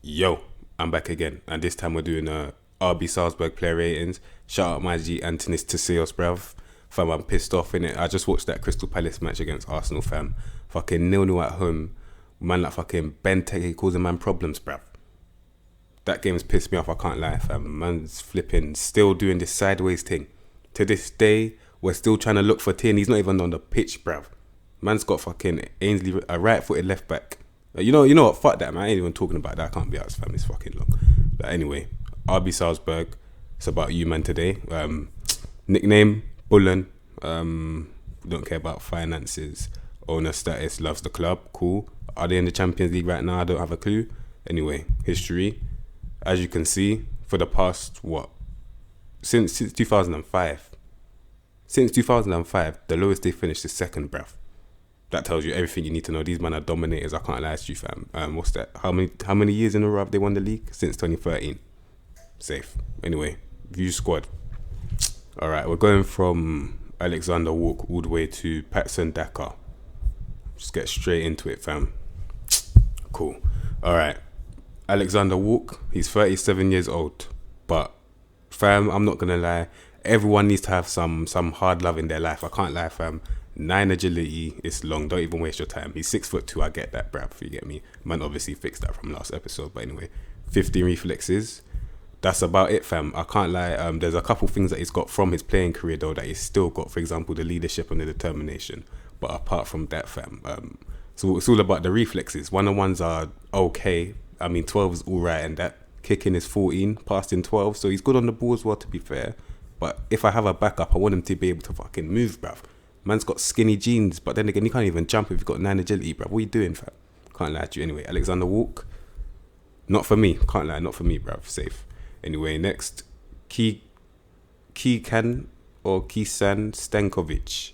Yo, I'm back again, and this time we're doing RB Salzburg player ratings. Shout out my G Antonis Tisios, bruv. Fam, I'm pissed off in it. I just watched that Crystal Palace match against Arsenal, fam. Fucking 0-0 at home. Man, like fucking Benteke causing man problems, bruv. That game's pissed me off, I can't lie, fam. Man's flipping, still doing this sideways thing. To this day, we're still trying to look for Tin. He's not even on the pitch, bruv. Man's got fucking Ainsley, a right-footed left back. You know what? Fuck that, man. I ain't even talking about that. I can't be asked, fam. It's fucking long. But anyway, RB Salzburg. It's about you, man, today. Nickname, Bullen. Don't care about finances. Owner status, loves the club. Cool. Are they in the Champions League right now? I don't have a clue. Anyway, history. As you can see, for the past, Since 2005. Since 2005, the lowest they finished is second, bruv. That tells you everything you need to know. These men are dominators. I can't lie to you, fam. What's that? How many years in a row have they won the league? Since 2013. Safe. Anyway, view squad. All right, we're going from Alexander Walk all the way to Patson Daka. Just get straight into it, fam. Cool. All right. Alexander Walk, he's 37 years old. But, fam, I'm not going to lie. Everyone needs to have some hard love in their life. I can't lie, fam. 9 agility, it's long. Don't even waste your time. He's 6'2". I get that, bruv. You get me? Man, obviously fixed that from last episode. But anyway, 15 reflexes. That's about it, fam. I can't lie. There's a couple things that he's got from his playing career, though, that he's still got. For example, the leadership and the determination. But apart from that, fam, so it's all about the reflexes. 1-on-1s are okay. I mean, 12 is all right, and that kicking is 14, passing 12. So he's good on the ball as well, to be fair. But if I have a backup, I want him to be able to fucking move, bruv. Man's got skinny jeans, but then again, you can't even jump if you've got 9 agility, bruv. What are you doing, fam? Can't lie to you. Anyway, Alexander Walk, not for me. Can't lie, not for me, bruv. Safe. Anyway, next, Kikan or Kisan Stankovic.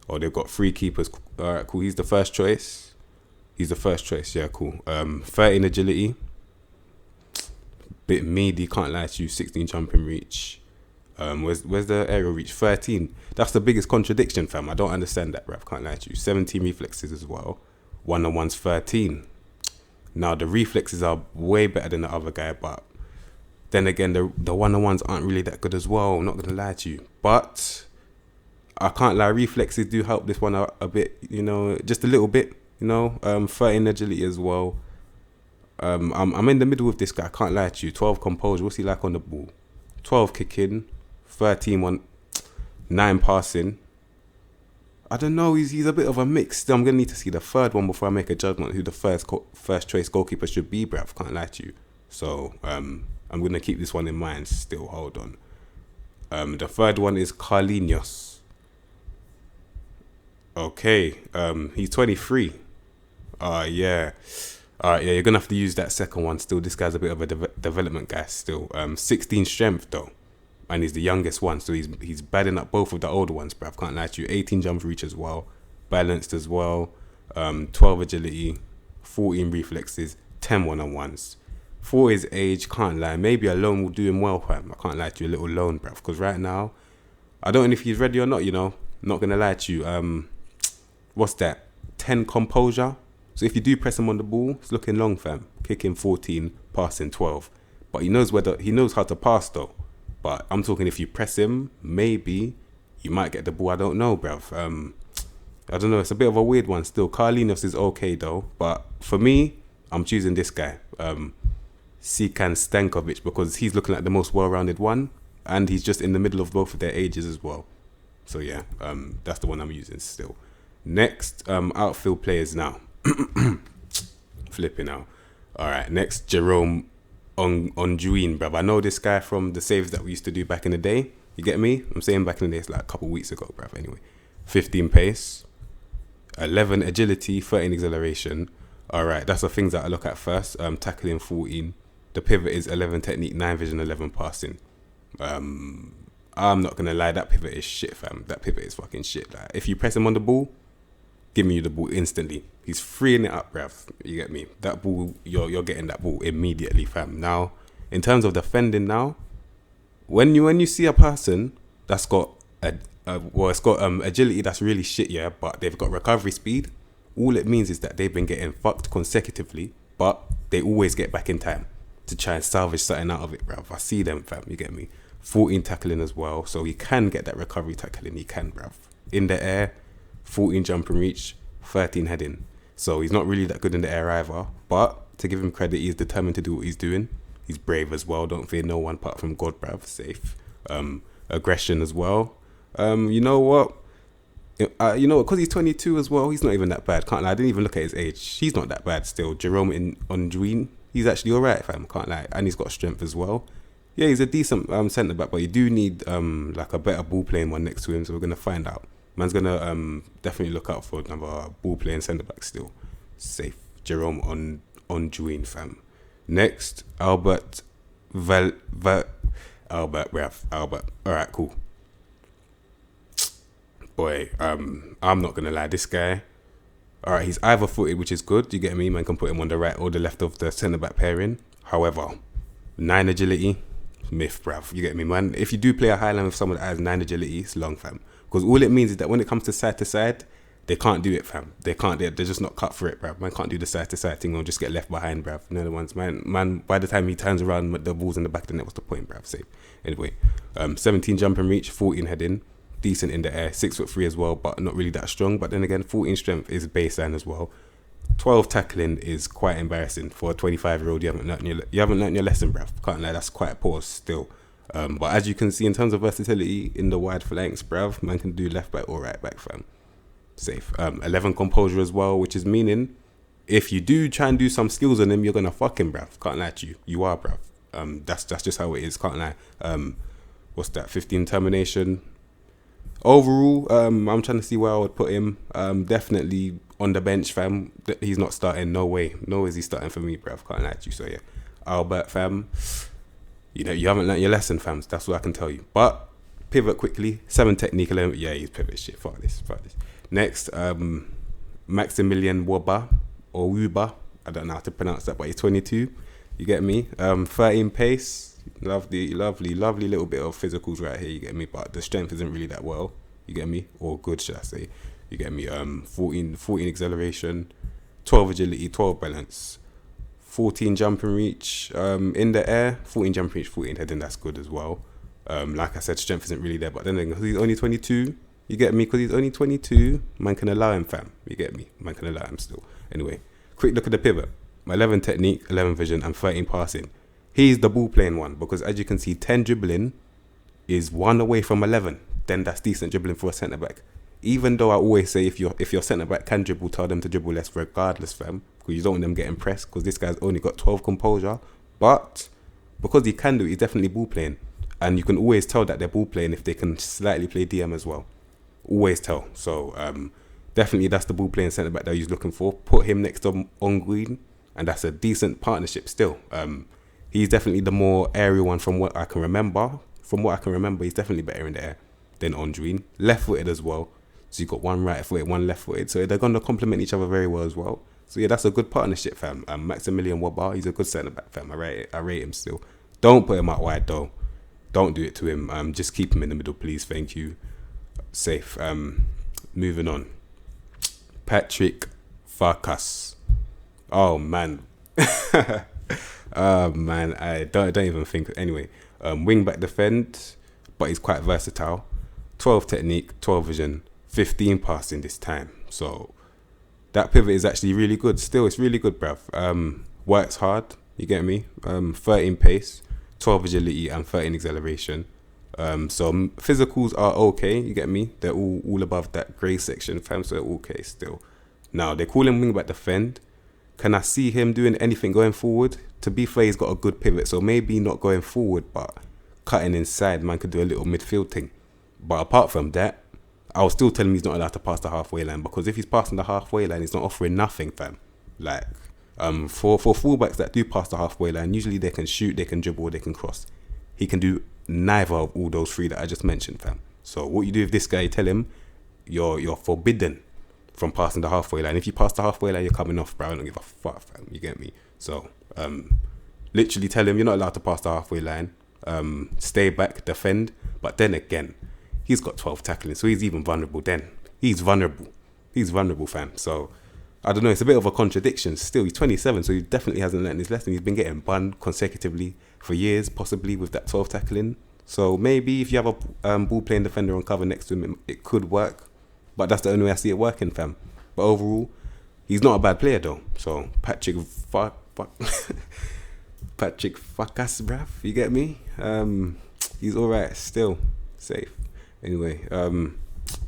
Oh, they've got 3 keepers. All right, cool. He's the first choice. Yeah, cool. 13 agility. Bit meaty, can't lie to you. 16 jumping reach. Where's the aerial reach? 13. That's the biggest contradiction, fam. I don't understand that, bruv. Can't lie to you. 17 reflexes as well. 1-on-1's 13. Now, the reflexes are way better than the other guy, but then again, the 1-on-1s aren't really that good as well. I'm not going to lie to you. But I can't lie. Reflexes do help this one out a bit, just a little bit, 13 agility as well. I'm in the middle with this guy. I can't lie to you. 12 composure. What's he like on the ball? 12 kicking. 13 9 passing. I don't know. He's a bit of a mix. Still, I'm gonna need to see the third one before I make a judgment who the first choice goalkeeper should be, bruv. Can't lie to you. So I'm gonna keep this one in mind. Still, hold on. The third one is Carlinos. Okay. He's 23. Yeah. Alright, yeah, you're gonna have to use that second one still. This guy's a bit of a development guy still. 16 strength though. And he's the youngest one, so he's badding up both of the older ones, bruv. Can't lie to you. 18 jump reach as well, balanced as well. 12 agility, 14 reflexes, 10 1-on-1s. For his age, can't lie. Maybe a loan will do him well, fam. I can't lie to you, a little loan, bruv. Because right now, I don't know if he's ready or not. Not gonna lie to you. What's that? 10 composure. So if you do press him on the ball, it's looking long, fam. Kicking 14, passing 12. But he knows how to pass though. But I'm talking if you press him, maybe you might get the ball. I don't know, bruv. I don't know. It's a bit of a weird one still. Carlinos is okay though. But for me, I'm choosing this guy. Sikan Stankovic, because he's looking like the most well-rounded one. And he's just in the middle of both of their ages as well. So yeah, that's the one I'm using still. Next, outfield players now. Flipping out. Alright, next, Jerome Rothen, bruv. I know this guy from the saves that we used to do back in the day. You get me? I'm saying back in the day, it's like a couple weeks ago, bruv. Anyway, 15 pace, 11 agility, 13 acceleration. Alright, that's the things that I look at first. Tackling 14. The pivot is 11 technique, 9 vision, 11 passing. I'm not gonna lie, that pivot is shit, fam. That pivot is fucking shit. Like, if you press him on the ball, giving you the ball instantly. He's freeing it up, bruv. You get me? That ball, you're getting that ball immediately, fam. Now, in terms of defending now, when you see a person that's got agility that's really shit, yeah, but they've got recovery speed, all it means is that they've been getting fucked consecutively, but they always get back in time to try and salvage something out of it, bruv. I see them, fam. You get me? 14 tackling as well, so he can get that recovery tackling. He can, bruv. In the air, 14 jump and reach, 13 heading. So he's not really that good in the air either. But to give him credit, he's determined to do what he's doing. He's brave as well. Don't fear no one apart from God, bruv. Safe. Aggression as well. You know what? Because he's 22 as well, he's not even that bad. Can't lie. I didn't even look at his age. He's not that bad still. Jerome Rothen, he's actually alright, fam. Can't lie. And he's got strength as well. Yeah, he's a decent centre back, but you do need like a better ball playing one next to him. So we're gonna find out. Man's gonna definitely look out for another ball playing centre back still. Safe. Jerome Rothen, fam. Next, Albert. Alright, cool. Boy, I'm not gonna lie, this guy, alright, he's either footed, which is good, you get me? Man can put him on the right or the left of the centre back pairing. However, 9 agility, myth, bruv. You get me, man? If you do play a highline with someone that has 9 agility, it's long, fam. Because all it means is that when it comes to side, they can't do it, fam. They're just not cut for it, bruv. Man can't do the side to side thing or just get left behind, bruv. You know the ones, man, by the time he turns around, the ball's in the back of the net, what's the point, bruv? Safe. Anyway, 17 jump and reach, 14 heading. Decent in the air, 6'3" as well, but not really that strong. But then again, 14 strength is baseline as well. 12 tackling is quite embarrassing for a 25-year-old. You haven't learned your lesson, bruv. Can't lie, that's quite poor still. But as you can see, in terms of versatility in the wide flanks, bruv, man can do left back or right back, fam. Safe. 11 composure as well, which is meaning if you do try and do some skills on him, you're gonna fuck him, bruv. Can't lie to you. You are, bruv. That's just how it is. Can't lie. What's that? 15 termination. Overall, I'm trying to see where I would put him. Definitely on the bench, fam. He's not starting. No way. No way is he starting for me, bruv. Can't lie to you. So yeah, Albert, fam. You know, you haven't learnt your lesson, fam. That's what I can tell you. But pivot quickly. 7 technique, 11. Yeah, he's pivot shit. Fuck this. Next, Maximilian Worba or Worba. I don't know how to pronounce that, but he's 22. You get me? 13 pace. Lovely little bit of physicals right here, you get me, but the strength isn't really that well, you get me, or good, should I say, you get me. 14 acceleration, 12 agility, 12 balance, 14 jump and reach, in the air, 14 jump and reach, 14 heading, that's good as well. Like I said, strength isn't really there, but then because he's only 22, you get me, because he's only 22, man can allow him, fam, you get me, man can allow him still. Anyway, quick look at the pivot. 11 technique, 11 vision, and 13 passing. He's the ball playing one, because as you can see, 10 dribbling is 1 away from 11. Then that's decent dribbling for a centre back. Even though I always say if your centre back can dribble, tell them to dribble less regardless, fam, because you don't want them getting pressed, because this guy's only got 12 composure. But because he can do it, he's definitely ball playing, and you can always tell that they're ball playing if they can slightly play DM as well. Always tell. So definitely that's the ball playing centre back that he's looking for. Put him next to Ongwin, and that's a decent partnership still. He's definitely the more aerial one from what I can remember. From what I can remember, he's definitely better in the air than Ondrine. Left-footed as well. So you've got one right-footed, one left-footed. So they're going to complement each other very well as well. So yeah, that's a good partnership, fam. Maximilian Worba, he's a good centre-back, fam. I rate him still. Don't put him out wide, though. Don't do it to him. Just keep him in the middle, please. Thank you. Safe. Moving on. Patrick Farkas. Oh, man. Man, I don't even think. Anyway, wing back defend, but he's quite versatile. 12 technique, 12 vision, 15 passing this time. So that pivot is actually really good. Still, it's really good, bruv. Works hard, you get me. 13 pace, 12 agility, and 13 acceleration. So physicals are okay, you get me. They're all above that grey section, fam. So they're okay still. Now they call him wing back defend. Can I see him doing anything going forward? To be fair, he's got a good pivot, so maybe not going forward, but cutting inside, man could do a little midfield thing. But apart from that, I was still telling him he's not allowed to pass the halfway line, because if he's passing the halfway line, he's not offering nothing, fam. Like, for fullbacks that do pass the halfway line, usually they can shoot, they can dribble, they can cross. He can do neither of all those three that I just mentioned, fam. So what you do with this guy, you tell him you're forbidden from passing the halfway line. If you pass the halfway line, you're coming off, bro. I don't give a fuck, fam. You get me? So, literally tell him you're not allowed to pass the halfway line. Stay back, defend. But then again, he's got 12 tackling, so he's even vulnerable then. He's vulnerable, fam. So, I don't know, it's a bit of a contradiction. Still, he's 27, so he definitely hasn't learned his lesson. He's been getting banned consecutively for years, possibly with that 12 tackling. So maybe if you have a ball playing defender on cover next to him, it could work. But that's the only way I see it working, fam. But overall, he's not a bad player though. So Patrick Farkas, bruv, you get me? He's alright still, safe. Anyway,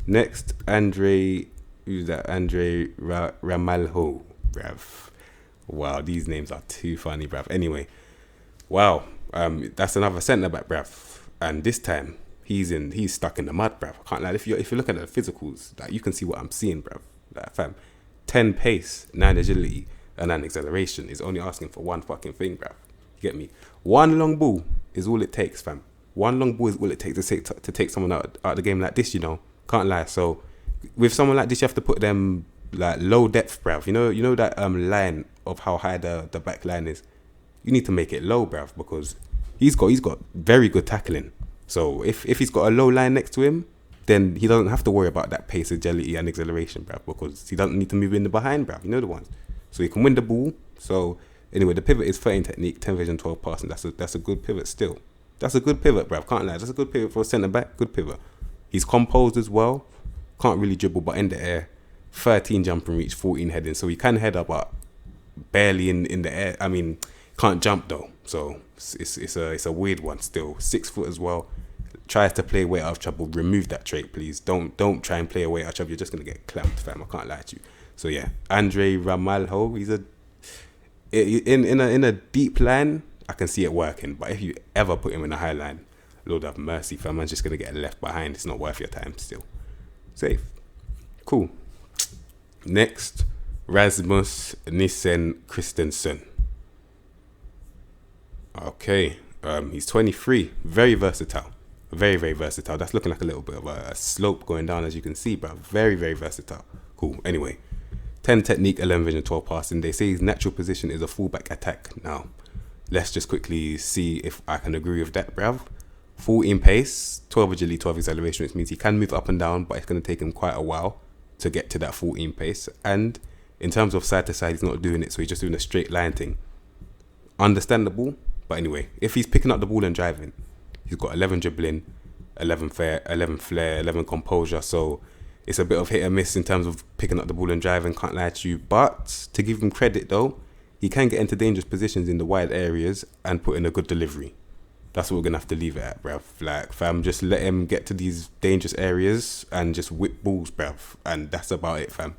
next, who's that? Ramalho, bruv. Wow, these names are too funny, bruv. Anyway, wow, that's another centre back, bruv. And this time he's stuck in the mud, bruv. I can't lie. If you look at the physicals, like, you can see what I'm seeing, bruv. Like, fam, 10 pace, 9 agility, and 9 acceleration is only asking for one fucking thing, bruv. You get me? One long ball is all it takes, fam. One long ball is all it takes to take someone out of the game like this, you know. Can't lie. So with someone like this, you have to put them like low depth, bruv. You know that line of how high the back line is. You need to make it low, bruv, because he's got very good tackling. So if he's got a low line next to him, then he doesn't have to worry about that pace, agility, and acceleration, bruv, because he doesn't need to move in the behind, bruv. You know the ones. So he can win the ball. So anyway, the pivot is 13 technique, 10 vision, 12 passing. That's a good pivot still. That's a good pivot, bruv. Can't lie. That's a good pivot for a centre back. Good pivot. He's composed as well. Can't really dribble, but in the air, 13 jump and reach, 14 heading. So he can head up, but barely in the air. I mean, can't jump though. So it's a weird one still. 6 foot as well. Tries to play way out of trouble. Remove that trait, please. Don't try and play away out of trouble. You're just gonna get clamped, fam. I can't lie to you. So yeah, Ramalho. He's in a deep line. I can see it working, but if you ever put him in a high line, Lord have mercy, fam, man's just gonna get left behind. It's not worth your time still. Safe. Cool. Next, Rasmus Nissen Christensen. Okay, he's 23, very versatile. Very, very versatile. That's looking like a little bit of a slope going down, as you can see, bro. Very, very versatile. Cool. Anyway, 10 technique, 11 vision, 12 passing. They say his natural position is a fullback attack. Now, let's just quickly see if I can agree with that, bruv. 14 pace, 12 agility, 12 acceleration, which means he can move up and down, but it's going to take him quite a while to get to that 14 pace. And in terms of side to side, he's not doing it, so he's just doing a straight line thing. Understandable, but anyway, if he's picking up the ball and driving, he's got 11 dribbling, 11 flair, 11 composure. So it's a bit of hit and miss in terms of picking up the ball and driving, can't lie to you. But to give him credit though, he can get into dangerous positions in the wide areas and put in a good delivery. That's what we're going to have to leave it at, bruv. Like, fam, just let him get to these dangerous areas and just whip balls, bruv. And that's about it, fam.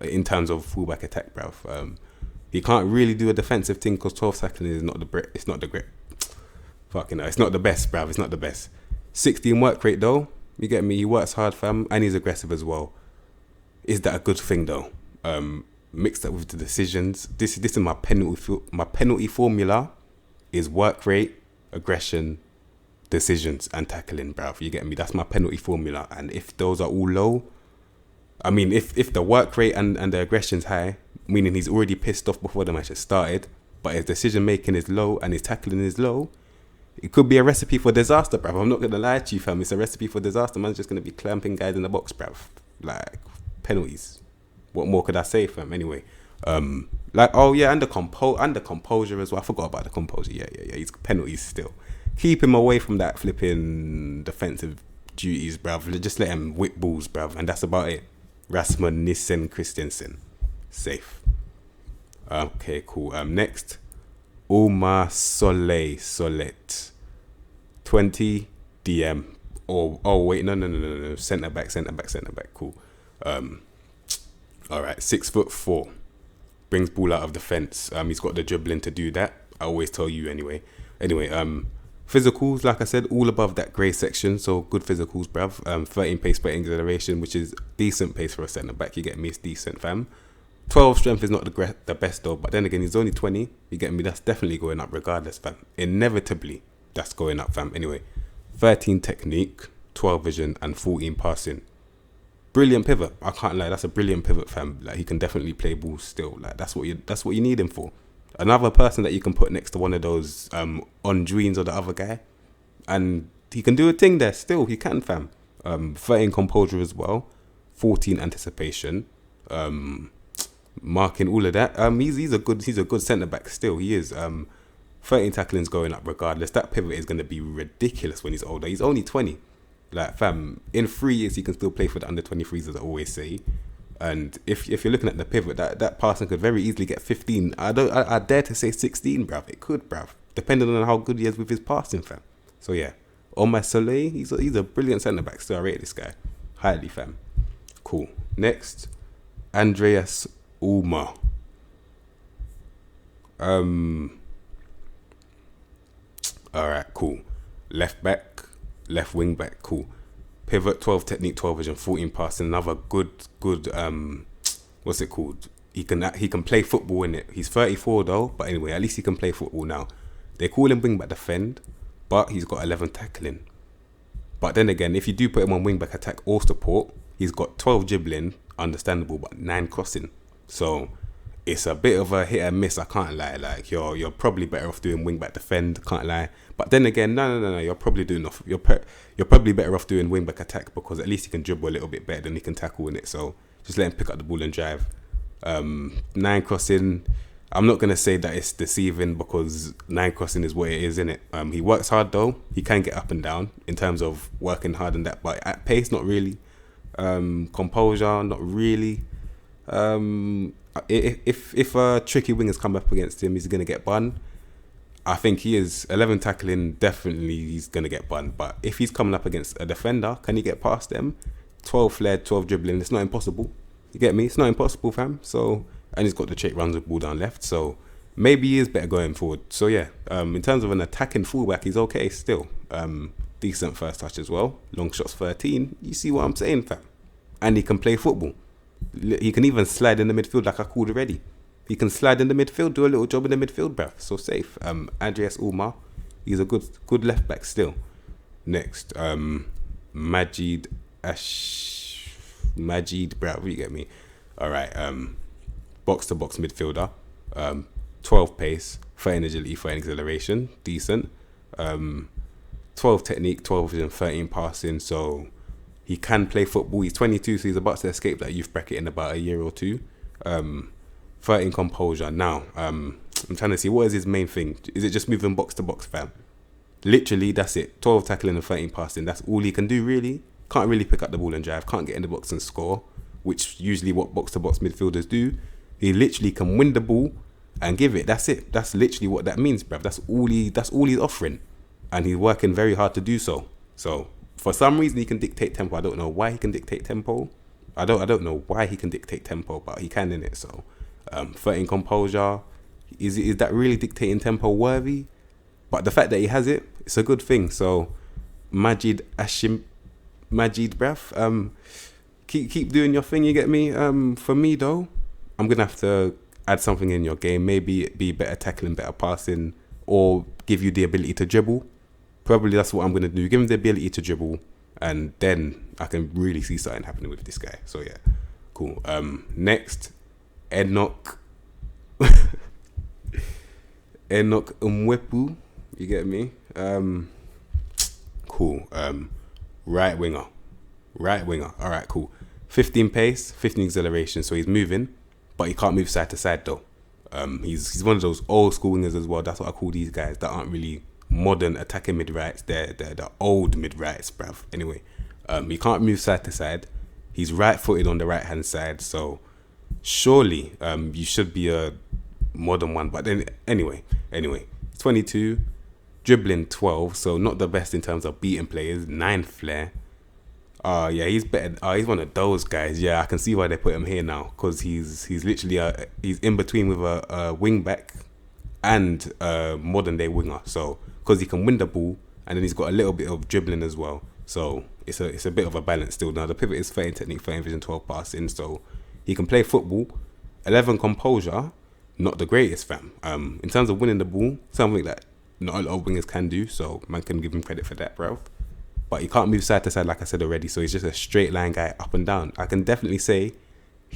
In terms of fullback attack, bruv. He can't really do a defensive thing because 12 tackling is not the great. It's not the great. Fucking hell, it's not the best, bruv. It's not the best. 16 work rate though. You get me? He works hard, fam, and he's aggressive as well. Is that a good thing though? Mixed up with the decisions. This is my penalty formula is work rate, aggression, decisions, and tackling, bruv. You get me? That's my penalty formula. And if those are all low, I mean, if the work rate and the aggression's high, meaning he's already pissed off before the match has started, but his decision making is low and his tackling is low, it could be a recipe for disaster, bruv. I'm not going to lie to you, fam. It's a recipe for disaster. Man's just going to be clamping guys in the box, bruv. Like, penalties. What more could I say, fam? Anyway, and the composure as well. I forgot about the composure. Yeah. He's penalties still. Keep him away from that flipping defensive duties, bruv. Just let him whip balls, bruv. And that's about it. Rasmus Nissen Christensen. Safe. Okay, cool. Next, Omar Sullet. 20 DM. Oh wait, no. Centre back. Cool. All right, 6'4". Brings ball out of defense. He's got the dribbling to do that. I always tell you anyway. Physicals, like I said, all above that grey section. So good physicals, bruv. 13 pace, 13 acceleration, which is decent pace for a centre back. You get me? It's decent, fam. 12 strength is not the best though, but then again, he's only 20. You get me? That's definitely going up regardless, fam. Inevitably, that's going up, fam. Anyway, 13 technique, 12 vision, and 14 passing. Brilliant pivot. I can't lie. That's a brilliant pivot, fam. Like, he can definitely play ball still. Like, that's what you need him for. Another person that you can put next to one of those Ondreens or the other guy, and he can do a thing there still. He can, fam. 13 composure as well, 14 anticipation. marking all of that. He's a good centre back still. He is. 13 tackling's going up regardless. That pivot is going to be ridiculous when he's older. He's only 20. Like, fam, in 3 years he can still play for the under 23s, as I always say. And if you're looking at the pivot, that person could very easily get 15. I dare to say 16, bruv. It could, bruv, depending on how good he is with his passing, fam. So yeah, on my Sullet, he's a brilliant centre back. Still, I rate this guy highly, fam. Cool. Next, Andreas Ulmer. Alright, cool. Left back, left wing back, cool. Pivot, 12 technique, 12 vision, 14 passing. Another good. What's it called? He can play football in it. He's 34 though, but anyway, at least he can play football now. They call him wing back defend, but he's got 11 tackling. But then again, if you do put him on wing back attack or support, he's got 12 dribbling, understandable, but 9 crossing. So it's a bit of a hit and miss, I can't lie. Like, you're probably better off doing wing back defend, can't lie. But then again, no, you're probably probably better off doing wing back attack, because at least he can dribble a little bit better than he can tackle in it. So just let him pick up the ball and drive. 9 crossing, I'm not gonna say that it's deceiving, because 9 crossing is what it is, innit? He works hard though. He can get up and down in terms of working hard and that, but at pace, not really. Composure, not really. If a tricky wingers come up against him, he's gonna get bun. I think he is. 11 tackling, definitely he's gonna get bun. But if he's coming up against a defender, can he get past them? 12 flair, 12 dribbling. It's not impossible. You get me? It's not impossible, fam. So, and he's got the trick, runs the ball down left. So maybe he is better going forward. So yeah, in terms of an attacking fullback, he's okay still. Decent first touch as well. Long shots 13. You see what I'm saying, fam? And he can play football. He can even slide in the midfield, like I called already. He can slide in the midfield, do a little job in the midfield, bruv. So safe. Andreas Ulmer, he's a good left back still. Next, Majid, bruv, you get me? Alright, box to box midfielder. 12 pace, 13 agility, 13 acceleration, decent. 12 technique, 12 vision, 13 passing. So he can play football. He's 22, so he's about to escape that youth bracket in about a year or two. 13 composure. Now, I'm trying to see, what is his main thing? Is it just moving box to box, fam? Literally, that's it. 12 tackling and 13 passing. That's all he can do, really. Can't really pick up the ball and drive. Can't get in the box and score, which usually what box to box midfielders do. He literally can win the ball and give it. That's it. That's literally what that means, bruv. That's all he's offering, and he's working very hard to do so. So for some reason he can dictate tempo. I don't know why he can dictate tempo. I don't know why he can dictate tempo, but he can in it. So 13 composure. Is that really dictating tempo worthy? But the fact that he has it, it's a good thing. So Majid, bruv. Keep doing your thing, you get me? For me though, I'm gonna have to add something in your game. Maybe be better tackling, better passing, or give you the ability to dribble. Probably that's what I'm gonna do. Give him the ability to dribble, and then I can really see something happening with this guy. So yeah, cool. Next, Enoch. Enoch Umwepu, you get me? Cool. Right winger. All right, cool. 15 pace, 15 acceleration. So he's moving, but he can't move side to side though. He's one of those old school wingers as well. That's what I call these guys that aren't really modern attacking mid-rights. They're the old mid-rights, bruv. Anyway, he can't move side to side. He's right-footed on the right-hand side. So surely you should be a modern one. But then anyway, 22, dribbling 12. So not the best in terms of beating players. 9 flair. Yeah, he's better. He's one of those guys. Yeah, I can see why they put him here now, because he's literally he's in between with a wing back and a modern day winger. So because he can win the ball, and then he's got a little bit of dribbling as well. So it's a bit of a balance still. Now the pivot is 13 technique, 13 vision, 12 passing. So he can play football. 11 composure, not the greatest, fam. In terms of winning the ball, something that not a lot of wingers can do. So man can give him credit for that, bro. But he can't move side to side, like I said already. So he's just a straight line guy up and down. I can definitely say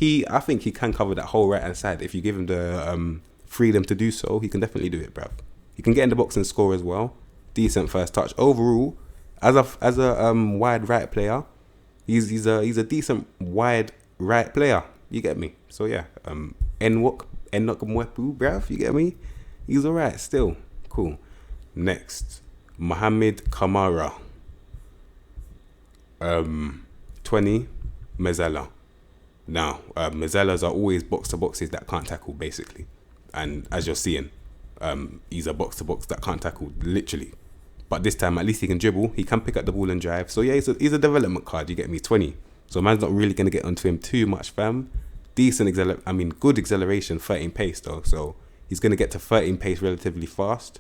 I think he can cover that whole right hand side. If you give him the freedom to do so, he can definitely do it, bruv. He can get in the box and score as well. Decent first touch. Overall, as a wide right player, he's a decent wide right player. You get me? So yeah, Enoch Mwepu, bruv. You get me? He's alright still. Cool. Next, Mohamed Kamara. 20, Mezzala. Now, Mezzalas are always box-to-boxes that can't tackle, basically. And as you're seeing, he's a box-to-box that can't tackle, literally. But this time, at least he can dribble. He can pick up the ball and drive. So, yeah, he's a development card, you get me? 20. So, man's not really going to get onto him too much, fam. Good acceleration, 13 pace, though. So, he's going to get to 13 pace relatively fast.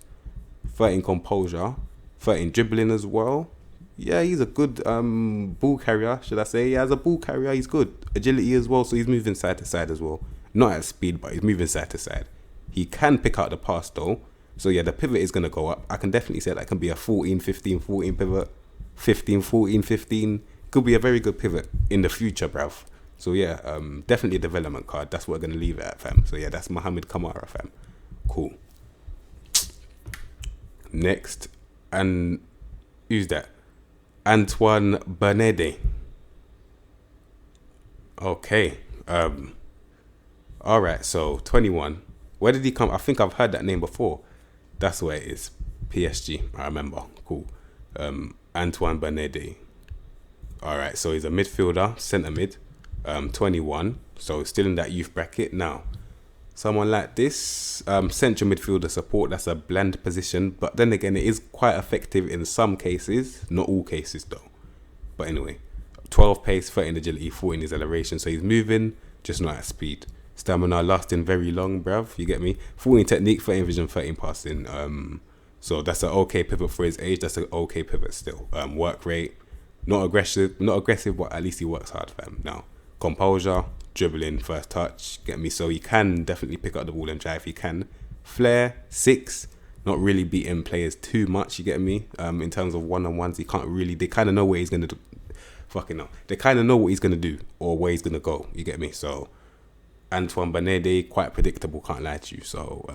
13 composure. 13 dribbling as well. Yeah, he's a good ball carrier, should I say. Yeah, as a ball carrier, he's good. Agility as well, so he's moving side to side as well. Not at speed, but he's moving side to side. He can pick out the pass, though. So, yeah, the pivot is going to go up. I can definitely say that can be a 14-15-14 pivot. 15-14-15. Could be a very good pivot in the future, bruv. So, yeah, definitely a development card. That's what we're going to leave it at, fam. So, yeah, that's Mohamed Kamara, fam. Cool. Next, and who's that? Antoine Benedetti. Okay. Alright, so 21. Where did he come? I think I've heard that name before. That's where it is. PSG, I remember. Cool. Antoine Benedetti. Alright, so he's a midfielder, centre mid. 21. So still in that youth bracket. Now, someone like this, central midfielder support, that's a bland position. But then again, it is quite effective in some cases. Not all cases, though. But anyway, 12 pace, 13 agility, 14 acceleration. So he's moving, just not at speed. Stamina lasting very long, bruv. You get me? 14 technique, 13 vision, 13 passing. So that's an okay pivot for his age. That's an okay pivot still. Work rate, not aggressive, but at least he works hard, fam. Now, composure, dribbling, first touch, get me? So he can definitely pick up the ball and drive. He can. Flair, 6, not really beating players too much, you get me? In terms of one-on-ones, he can't really, they kind of know what he's going to do. Fucking no. They kind of know what he's going to do or where he's going to go, you get me? So, Antoine Benedetti, quite predictable, can't lie to you. So,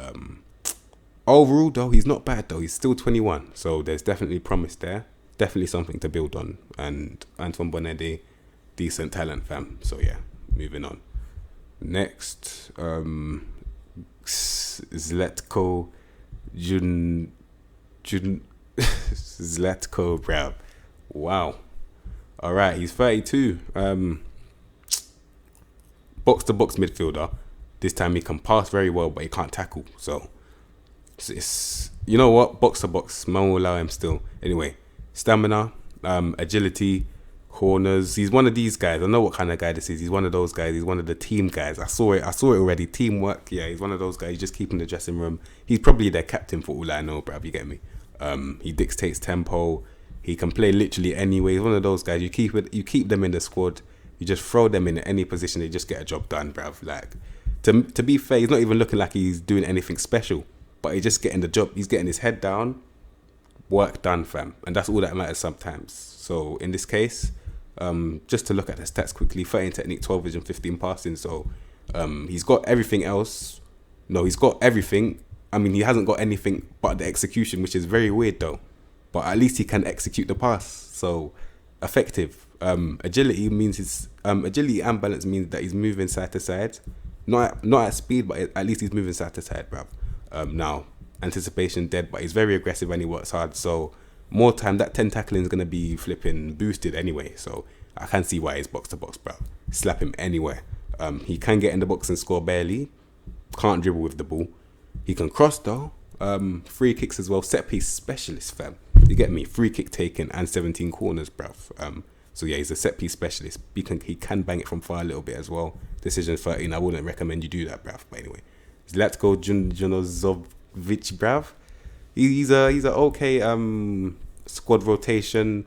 overall, though, he's not bad, though. He's still 21. So, there's definitely promise there. Definitely something to build on. And Antoine Benedetti, decent talent, fam. So, yeah. Moving on. Next, Zlatko Zlatko, bruv. Wow. All right, he's 32. Box-to-box midfielder. This time he can pass very well, but he can't tackle. So, it's you know what? Box-to-box. Man will allow him still. Anyway, stamina, agility, corners. He's one of these guys. I know what kind of guy this is. He's one of those guys. He's one of the team guys. I saw it already. Teamwork. Yeah, he's one of those guys. You just keep in the dressing room. He's probably their captain for all I know, bruv. You get me? He dictates tempo. He can play literally anyway. He's one of those guys. You keep them in the squad. You just throw them in any position. They just get a job done, bruv. Like, to be fair, he's not even looking like he's doing anything special. But he's just getting the job. He's getting his head down. Work done, fam. And that's all that matters sometimes. So, in this case, just to look at the stats quickly, 13 technique, 12 vision, 15 passing. So he's got everything else. No, he's got everything. I mean, he hasn't got anything but the execution, which is very weird though. But at least he can execute the pass. So effective. Agility means agility and balance means that he's moving side to side. Not at speed, but at least he's moving side to side, bruv. Now, anticipation dead, but he's very aggressive and he works hard. So more time, that 10 tackling is going to be flipping boosted anyway. So I can see why he's box to box, bro. Slap him anywhere. He can get in the box and score barely. Can't dribble with the ball. He can cross though. Free kicks as well. Set piece specialist, fam. You get me? Free kick taken and 17 corners, bruv. So yeah, he's a set piece specialist. He can bang it from far a little bit as well. Decision 13. I wouldn't recommend you do that, bruv. But anyway, Zlatko Junozovic, bruv. He's a okay squad rotation,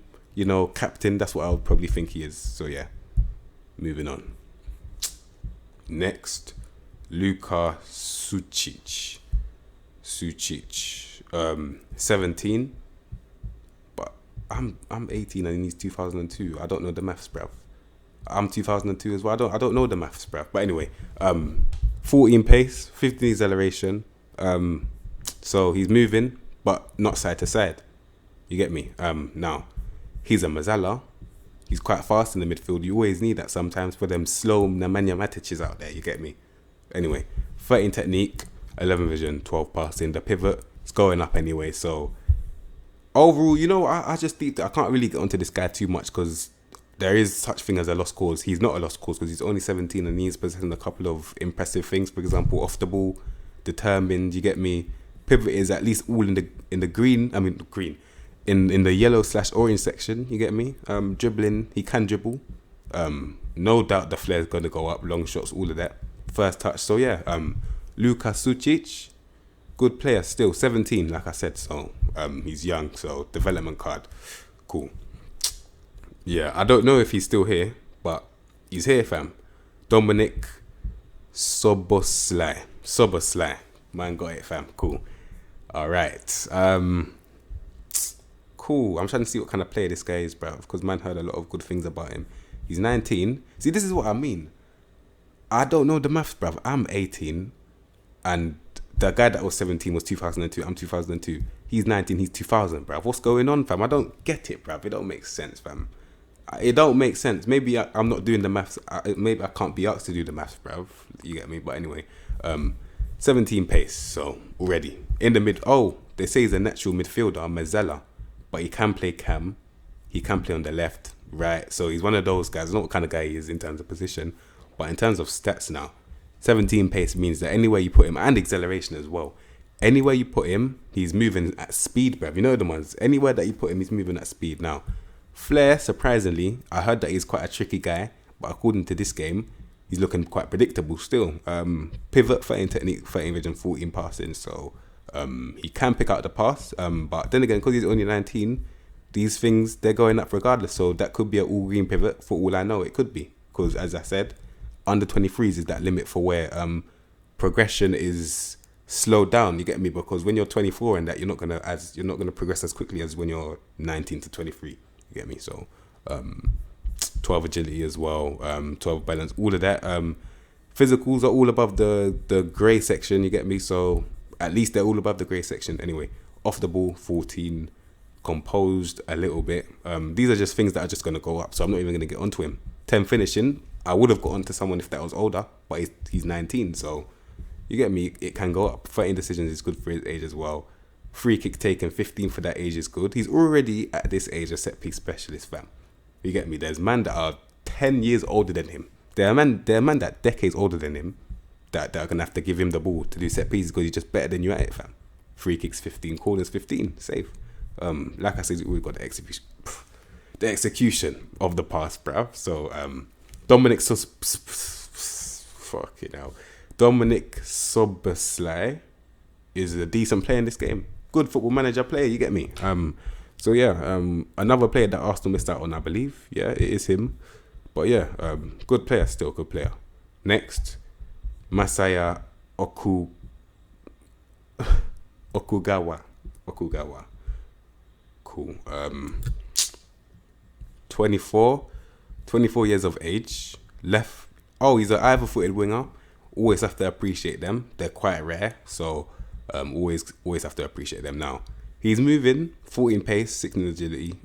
captain. That's what I would probably think he is. So yeah, moving on. Next, Luka Suchich. 17. But I'm 18 and he's 2002. I don't know the maths, bruv. I'm 2002 as well. I don't know the maths, bruv. But anyway, 14 pace, 15 acceleration. So he's moving, but not side to side. You get me? Now, he's a Mazzala. He's quite fast in the midfield. You always need that sometimes for them slow Nemanja Matiches out there. You get me? Anyway, 13 technique, 11 vision, 12 passing. The pivot is going up anyway. So overall, I just think that I can't really get onto this guy too much because there is such thing as a lost cause. He's not a lost cause because he's only 17 and he's possessing a couple of impressive things. For example, off the ball, determined. You get me. Pivot is at least all in the green. I mean green, in the yellow/orange section. You get me. Dribbling, he can dribble. No doubt the flair is going to go up. Long shots, all of that. First touch. So yeah. Luka Suchich, good player still. 17, like I said. So he's young. So development card, cool. Yeah, I don't know if he's still here, but he's here, fam. Dominic Soboslai. Man got it, fam. Cool. All right. Cool. I'm trying to see what kind of player this guy is, bro, because man heard a lot of good things about him. He's 19. See, this is what I mean. I don't know the maths, bruv. I'm 18, and the guy that was 17 was 2002. I'm 2002. He's 19. He's 2000, bruv. What's going on, fam? I don't get it, bruv. It don't make sense, fam. It don't make sense. Maybe I'm not doing the maths. Maybe I can't be asked to do the maths, bruv. You get me? But anyway, 17 pace. So already in the mid. Oh, they say he's a natural midfielder, Mezzala, but he can play cam. He can play on the left, right. So he's one of those guys. I don't know what kind of guy he is in terms of position, but in terms of stats now, 17 pace means that anywhere you put him, and acceleration as well, anywhere you put him, he's moving at speed, bruv. You know the ones. Anywhere that you put him, he's moving at speed. Now, flair, surprisingly, I heard that he's quite a tricky guy, but according to this game, he's looking quite predictable still. Pivot, 13 technique, 13 vision, 14 passing. So he can pick out the pass. But then again, because he's only 19, these things, they're going up regardless. So that could be an all-green pivot. For all I know, it could be. Because as I said, under 23s is that limit for where progression is slowed down. You get me? Because when you're 24 and that, you're not gonna progress as quickly as when you're 19 to 23. You get me? So 12 agility as well, 12 balance, all of that. Physicals are all above the grey section. You get me? So at least they're all above the grey section. Anyway, off the ball, 14. Composed a little bit. These are just things that are just going to go up, so I'm not even going to get onto him. 10 finishing, I would have got onto someone if that was older, but he's 19, so you get me, it can go up. 13 decisions is good for his age as well. Free kick taken, 15 for that age is good. He's already at this age a set piece specialist, fam. You get me? There's men that are 10 years older than him. There are men that decades older than him that are going to have to give him the ball to do set pieces because he's just better than you at it, fam. Free kicks 15, corners 15, safe. Like I said, we've got the execution of the pass, bruv. So Dominic Soboslai is a decent player in this game. Good football manager player, you get me? So yeah, another player that Arsenal missed out on, I believe. Yeah, it is him. But yeah, good player still, good player. Next, Masaya Ogawa. Cool. 24 years of age. Left. Oh, he's an either-footed winger. Always have to appreciate them. They're quite rare, so always have to appreciate them. Now, he's moving, 14 pace, 16 agility.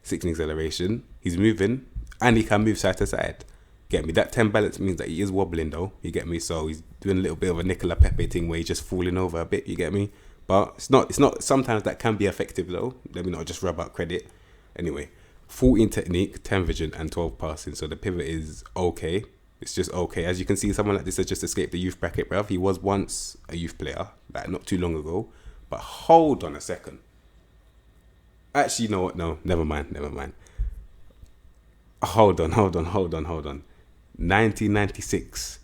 16 acceleration. He's moving, and he can move side to side. Get me? That 10 balance means that he is wobbling though. You get me? So he's doing a little bit of a Nicola Pepe thing where he's just falling over a bit. You get me? But it's not. Sometimes that can be effective though. Let me not just rub out credit. Anyway, 14 technique, 10 vision, and 12 passing. So the pivot is okay. It's just okay. As you can see, someone like this has just escaped the youth bracket, bruv. He was once a youth player, like not too long ago. But hold on a second. Actually, you know what? No, never mind. Hold on. 1996.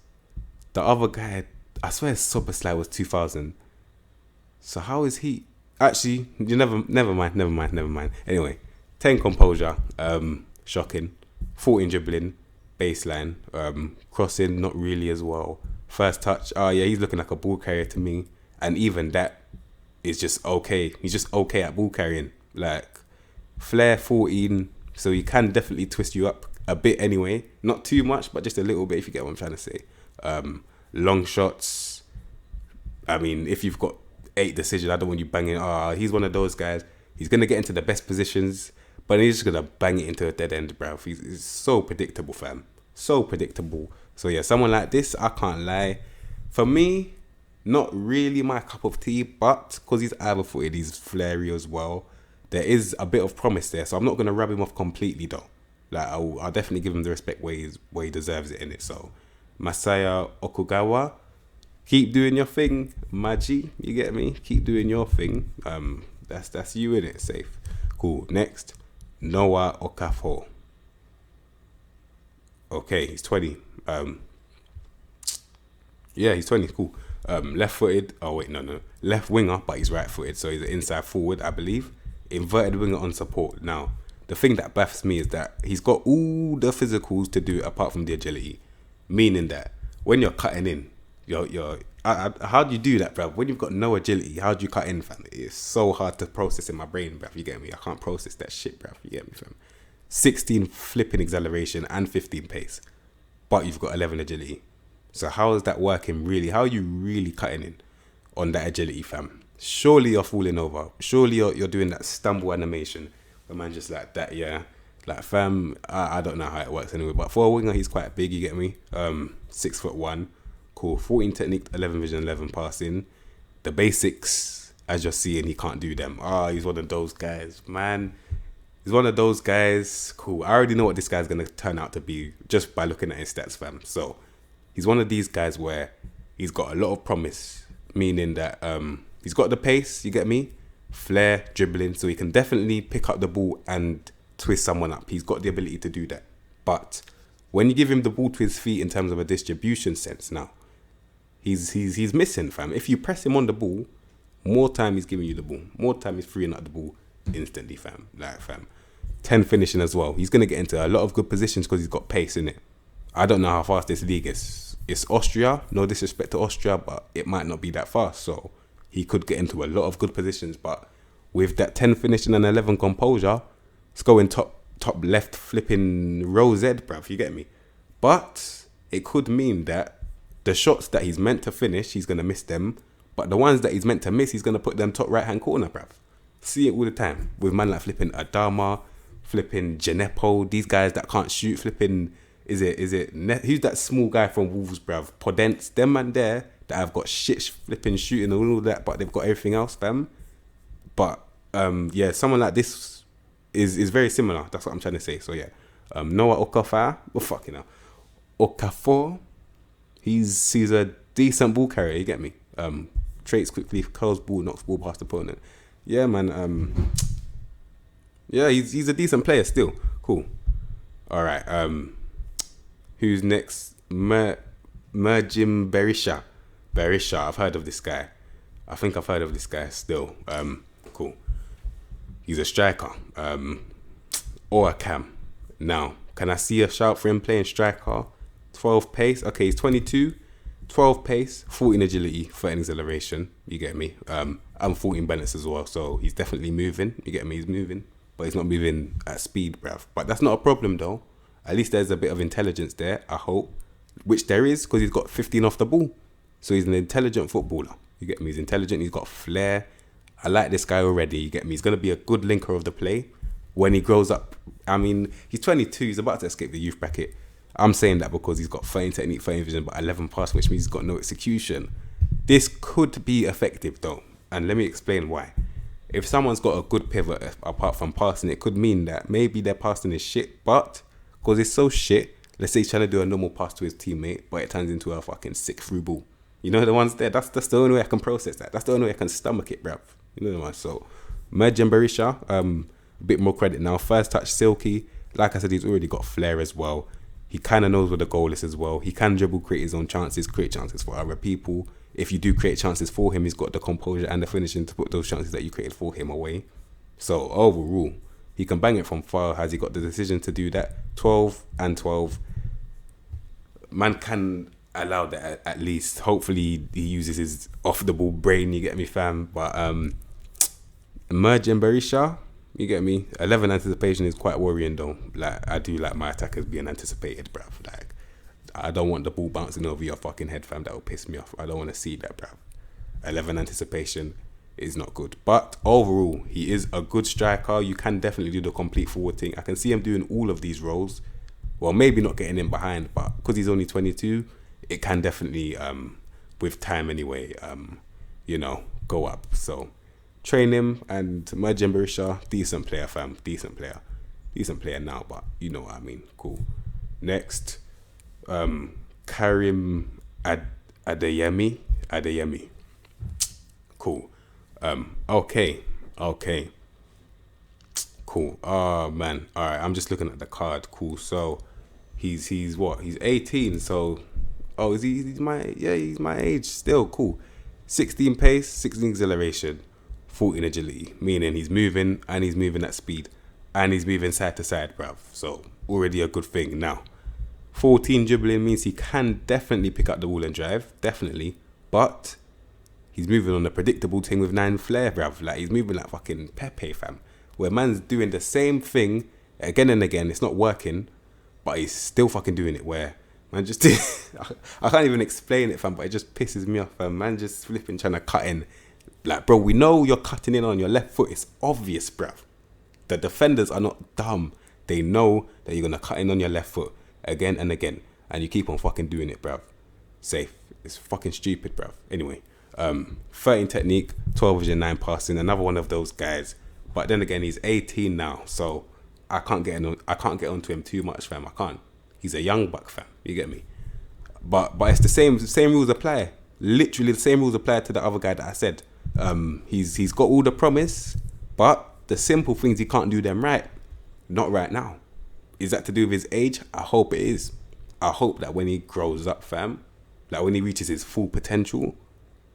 The other guy, I swear Soboslai was 2000. So how is he? Actually, you never mind. Anyway, 10 composure, shocking. 14 dribbling, baseline, crossing, not really as well. First touch, oh yeah, he's looking like a ball carrier to me. And even that is just okay. He's just okay at ball carrying. Like, flair 14, so he can definitely twist you up a bit anyway. Not too much, but just a little bit if you get what I'm trying to say. Long shots. If you've got 8 decisions, I don't want you banging. He's one of those guys. He's going to get into the best positions, but he's just going to bang it into a dead end, bruv. He's so predictable, fam. So predictable. So yeah, someone like this, I can't lie. For me, not really my cup of tea, but because he's either-footed, he's flary as well. There is a bit of promise there, so I'm not going to rub him off completely, though. Like, I'll definitely give him the respect where he deserves it in it. So, Masaya Ogawa, keep doing your thing, Maji. You get me? Keep doing your thing. That's you in it. Safe. Cool. Next, Noah Okafor. Okay, he's 20. Yeah, he's 20. Cool. Left-footed. Oh wait, no. Left winger, but he's right-footed, so he's an inside forward, I believe. Inverted winger on support. Now, the thing that baffs me is that he's got all the physicals to do it apart from the agility, meaning that when you're cutting in, how do you do that, bruv? When you've got no agility, how do you cut in, fam? It's so hard to process in my brain, bruv. You get me? I can't process that shit, bruv. You get me, fam? 16 flipping acceleration and 15 pace, but you've got 11 agility. So how is that working really? How are you really cutting in on that agility, fam? Surely you're falling over. Surely you're doing that stumble animation. The man just like that, yeah. Like, fam, I don't know how it works anyway. But for a winger, he's quite big, you get me? 6'1". Cool. 14 technique, 11 vision, 11 passing. The basics, as you're seeing, he can't do them. He's one of those guys, man. He's one of those guys. Cool. I already know what this guy's going to turn out to be just by looking at his stats, fam. So, he's one of these guys where he's got a lot of promise, meaning that he's got the pace, you get me? Flair, dribbling, so he can definitely pick up the ball and twist someone up. He's got the ability to do that. But when you give him the ball to his feet in terms of a distribution sense now, he's missing, fam. If you press him on the ball, more time he's giving you the ball. More time he's freeing up the ball instantly, fam. Like, fam. 10 finishing as well. He's going to get into a lot of good positions because he's got pace in it. I don't know how fast this league is. It's Austria. No disrespect to Austria, but it might not be that fast. So he could get into a lot of good positions. But with that 10 finishing and 11 composure, it's going top left flipping row Z, bruv. You get me? But it could mean that the shots that he's meant to finish, he's going to miss them. But the ones that he's meant to miss, he's going to put them top right-hand corner, bruv. See it all the time. With man like flipping Adama, flipping Genepo, these guys that can't shoot, flipping... Who's that small guy from Wolves, bruv? Podence, them man there that have got shit flipping shooting and all that, but they've got everything else, fam. But yeah, someone like this is very similar. That's what I'm trying to say. So yeah, Noah Okafor, Okafor, he's a decent ball carrier. You get me? Traits quickly, curls ball, knocks ball past opponent. Yeah, man. Yeah, he's a decent player still. Cool. All right. Who's next? Merjim Berisha. I've heard of this guy. I think I've heard of this guy still. Cool. He's a striker. Or a cam. Now, can I see a shout for him playing striker? 12 pace. Okay, he's 22. 12 pace, 14 agility, 13 acceleration. You get me? I'm 14 balance as well, so he's definitely moving. You get me? He's moving. But he's not moving at speed, bruv. But that's not a problem, though. At least there's a bit of intelligence there, I hope. Which there is, because he's got 15 off the ball. So he's an intelligent footballer. You get me? He's intelligent. He's got flair. I like this guy already. You get me? He's going to be a good linker of the play when he grows up. I mean, he's 22. He's about to escape the youth bracket. I'm saying that because he's got 13 technique, 13 vision, but 11 pass, which means he's got no execution. This could be effective, though. And let me explain why. If someone's got a good pivot apart from passing, it could mean that maybe their passing is shit, but because it's so shit, let's say he's trying to do a normal pass to his teammate, but it turns into a fucking sick through ball. You know the ones there? That's the only way I can process that. That's the only way I can stomach it, bruv. You know the ones. So, Merjim Berisha, a bit more credit now. First touch, silky. Like I said, he's already got flair as well. He kind of knows where the goal is as well. He can dribble, create his own chances, create chances for other people. If you do create chances for him, he's got the composure and the finishing to put those chances that you created for him away. So, overall, he can bang it from far. Has he got the decision to do that? 12 and 12. Man can allow that at least. Hopefully he uses his off the ball brain, you get me, fam. But Merjim Berisha, you get me? 11 anticipation is quite worrying though. Like, I do like my attackers being anticipated, bruv. Like, I don't want the ball bouncing over your fucking head, fam. That will piss me off. I don't want to see that, bruv. 11 anticipation is not good. But overall, he is a good striker. You can definitely do the complete forward thing. I can see him doing all of these roles. Well, maybe not getting in behind, but because he's only 22, it can definitely with time anyway, go up. So train him, and Merjim Berisha, decent player, fam. Decent player now, but you know what I mean. Cool. Next, Karim Adayami. Cool. Okay. Cool. Oh man. All right. I'm just looking at the card. Cool. So he's what? He's 18. So he's my age still. Cool. 16 pace, 16 acceleration, 14 agility, meaning he's moving at speed, and he's moving side to side, bruv. So already a good thing. Now 14 dribbling means he can definitely pick up the ball and drive, definitely, but he's moving on a predictable thing with 9 flair, bruv. Like, he's moving like fucking Pepe, fam. Where man's doing the same thing again and again, it's not working, but he's still fucking doing it. Where man just I can't even explain it, fam, but it just pisses me off, fam. Man just flipping trying to cut in. Like, bro, we know you're cutting in on your left foot. It's obvious, bruv. The defenders are not dumb. They know that you're gonna cut in on your left foot again and again, and you keep on fucking doing it, bruv. Safe. It's fucking stupid, bruv. Anyway, 13 technique, 12 vision, 9 passing. Another one of those guys. But then again, he's 18 now, so I can't get onto him too much, fam. I can't. He's a young buck, fam. You get me? But it's the same rules apply. Literally the same rules apply to the other guy that I said. He's got all the promise, but the simple things he can't do them right. Not right now. Is that to do with his age? I hope it is. I hope that when he grows up, fam, like when he reaches his full potential,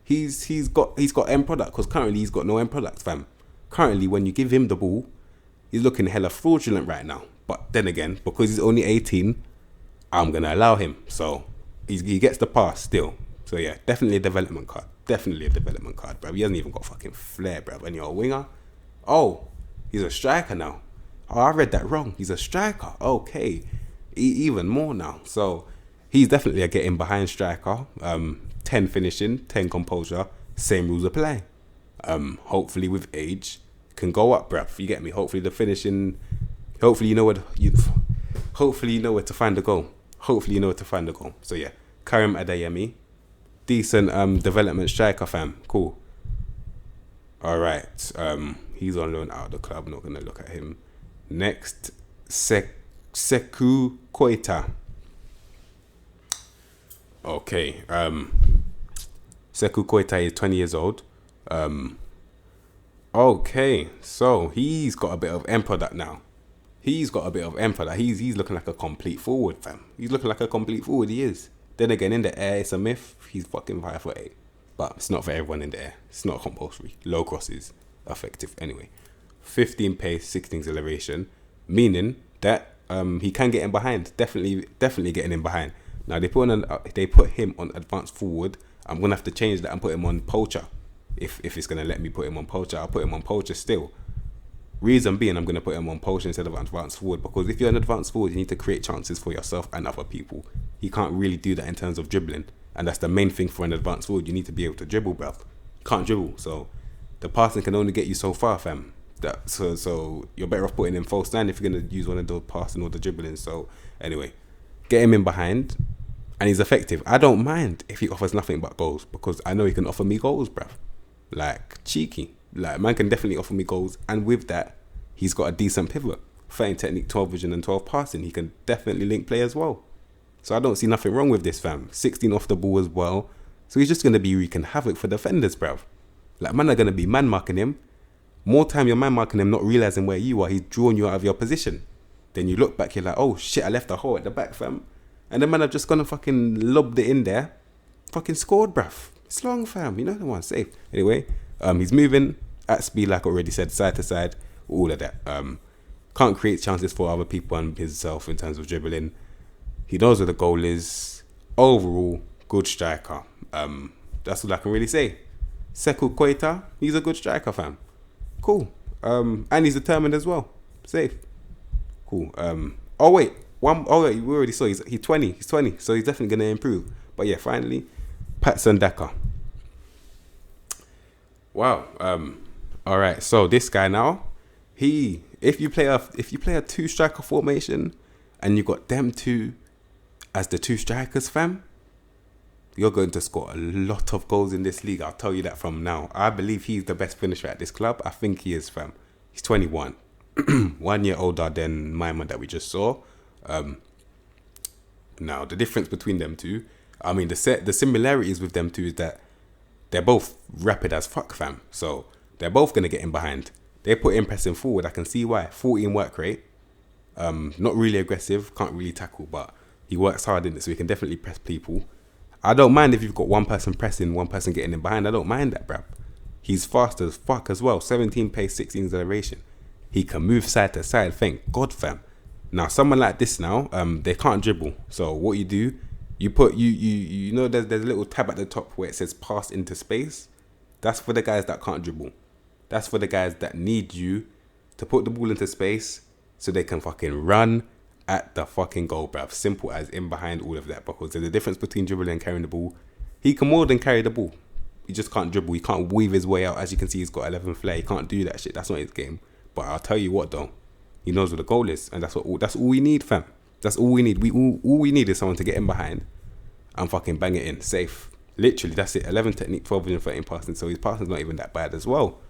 he's got end product, because currently he's got no end product, fam. Currently, when you give him the ball, he's looking hella fraudulent right now. But then again, because he's only 18, I'm going to allow him. So he gets the pass still. So yeah, definitely a development card. Bro. He hasn't even got fucking flair, bro. And you're a winger. Oh, he's a striker now. Oh, I read that wrong. He's a striker. Okay. Even more now. So he's definitely a getting behind striker. 10 finishing, 10 composure. Same rules apply. Hopefully with age can go up, bruv. You get me? Hopefully the finishing, hopefully you know where to find the goal. So yeah, Karim Adayami, decent decent striker, fam. Cool. All right. He's on loan out of the club. Not gonna look at him. Next, Seku Koita. Okay. Seku Koita is 20 years old. Okay, so he's got a bit of end product now. He's looking like a complete forward, fam. He is. Then again, in the air, it's a myth. He's fucking 5'8". But it's not for everyone in the air. It's not compulsory. Low cross is effective anyway. 15 pace, 16 acceleration, meaning that he can get in behind. Definitely getting in behind. Now they put him on advanced forward. I'm gonna have to change that and put him on poacher. If it's going to let me put him on poacher, I'll put him on poacher still. Reason being, I'm going to put him on poacher instead of advanced forward, because if you're an advanced forward, you need to create chances for yourself and other people. He can't really do that in terms of dribbling, and that's the main thing for an advanced forward. You need to be able to dribble, bruv. You can't dribble, so the passing can only get you so far, fam. So you're better off putting him false nine if you're going to use one of those passing or the dribbling. So anyway, get him in behind, and he's effective. I don't mind if he offers nothing but goals, because I know he can offer me goals, bruv. Like, cheeky. Like, man can definitely offer me goals, and with that, he's got a decent pivot. 13 technique, 12 vision, and 12 passing. He can definitely link play as well. So I don't see nothing wrong with this, fam. 16 off the ball as well. So he's just going to be wreaking havoc for defenders, bruv. Like, man are going to be man marking him. More time you're man marking him, not realizing where you are, he's drawing you out of your position. Then you look back, you're like, oh shit, I left a hole at the back, fam. And the man have just gone and fucking lobbed it in there. Fucking scored, bruv. It's long, fam. You know the one, safe. Anyway, he's moving at speed, like I already said, side to side, all of that. Can't create chances for other people and himself in terms of dribbling. He knows where the goal is. Overall, good striker. That's all I can really say. Seku Koita, he's a good striker, fam. Cool. And he's determined as well. Safe. Cool. We already saw he's 20. He's 20, so he's definitely gonna improve. But yeah, finally, sundeck. Wow. All right. So this guy now, if you play a two striker formation, and you got them two as the two strikers, fam, you're going to score a lot of goals in this league. I'll tell you that from now. I believe he's the best finisher at this club. I think he is, fam. He's 21. 1 year older than my man that we just saw. Now, the difference between them two, I mean, the similarities with them two is that they're both rapid as fuck, fam. So they're both going to get in behind. They put in pressing forward. I can see why. 14 work rate. Not really aggressive. Can't really tackle, but he works hard in it, so he can definitely press people. I don't mind if you've got one person pressing, one person getting in behind. I don't mind that, bruv. He's fast as fuck as well. 17 pace, 16 acceleration. He can move side to side. Thank God, fam. Now, someone like this now, they can't dribble. So what you do, you put, you know, there's a little tab at the top where it says pass into space. That's for the guys that can't dribble. That's for the guys that need you to put the ball into space so they can fucking run at the fucking goal, bruv. Simple as in behind all of that, because there's a difference between dribbling and carrying the ball. He can more than carry the ball. He just can't dribble. He can't weave his way out. As you can see, he's got 11 flair. He can't do that shit. That's not his game. But I'll tell you what, though. He knows what the goal is. And that's all we need, fam. That's all we need. All we need is someone to get in behind and fucking bang it in. Safe. Literally, that's it. 11 technique, 12 vision, 13 passing. So his passing's not even that bad as well.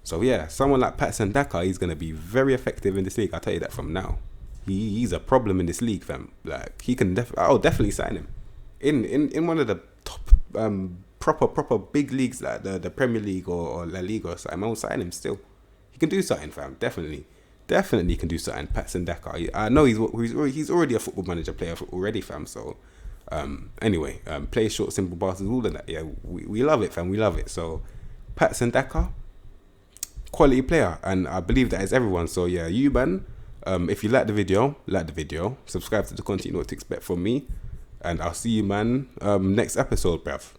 So yeah, someone like Patson Daka, he's going to be very effective in this league. I'll tell you that from now. He's a problem in this league, fam. Like, he can I'll definitely sign him. In one of the top proper big leagues like the Premier League or La Liga or something, I'll sign him still. He can do something, fam. Definitely can do something. Patson Daka. I know he's already a football manager player already, fam. So anyway, play short, simple passes, all of that. Yeah, we love it, fam. We love it. So Patson Daka, quality player, and I believe that is everyone. So yeah, you man, if you like the video, subscribe to the content you know what to expect from me, and I'll see you, man, next episode, bruv.